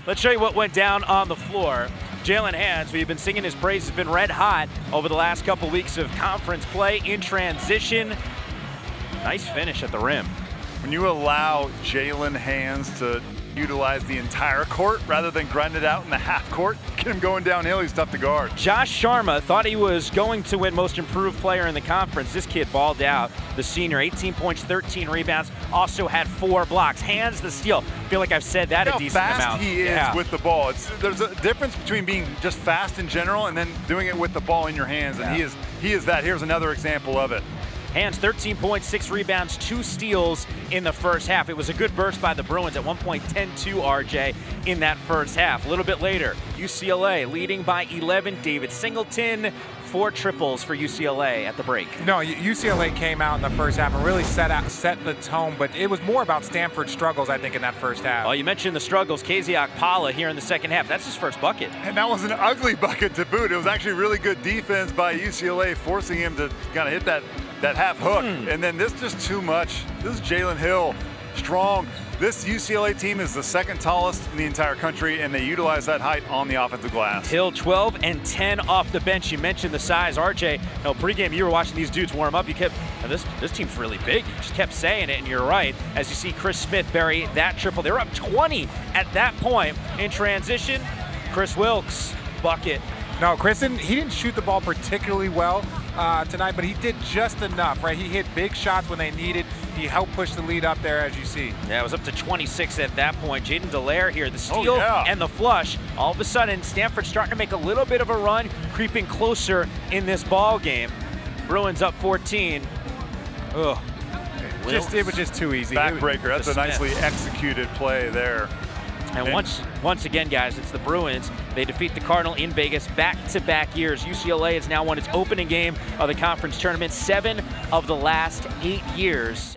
Let's show you what went down on the floor. Jaylen Hands, we've been singing his praise, has been red hot over the last couple weeks of conference play in transition. Nice finish at the rim. When you allow Jaylen Hands to utilize the entire court rather than grind it out in the half court, get him going downhill, he's tough to guard. Josh Sharma thought he was going to win most improved player in the conference. This kid balled out. The senior, 18 points, 13 rebounds, also had 4 blocks. Hands the steal. I feel like I've said that a decent amount. How fast he is with the ball. There's a difference between being just fast in general and then doing it with the ball in your hands, and he is that. Here's another example of it. Hands 13 points, 6 rebounds, 2 steals in the first half. It was a good burst by the Bruins at 1 point, 10-2 RJ in that first half. A little bit later, UCLA leading by 11. David Singleton, 4 triples for UCLA at the break. No, UCLA came out in the first half and really set the tone, but it was more about Stanford's struggles, I think, in that first half. Well, you mentioned the struggles. Casey Jacobsen here in the second half. That's his first bucket. And that was an ugly bucket to boot. It was actually really good defense by UCLA, forcing him to kind of hit that half hook. And then this just too much. This is Jalen Hill, strong. This UCLA team is the second tallest in the entire country, and they utilize that height on the offensive glass. Hill 12 and 10 off the bench. You mentioned the size. RJ, no, pregame you were watching these dudes warm up. You kept, this team's really big. You just kept saying it, and you're right. As you see Chris Smith bury that triple. They were up 20 at that point. In transition, Chris Wilkes, bucket. No, Chris, he didn't shoot the ball particularly well tonight, but he did just enough, right? He hit big shots when they needed. He helped push the lead up there, as you see. Yeah, it was up to 26 at that point. Jaden Dallaire here, the steal and the flush. All of a sudden, Stanford starting to make a little bit of a run, creeping closer in this ball game. Bruins up 14. Ugh. It was just too easy. Backbreaker. That's a nicely executed play there. And once again, guys, it's the Bruins. They defeat the Cardinal in Vegas back-to-back years. UCLA has now won its opening game of the conference tournament 7 of the last 8 years.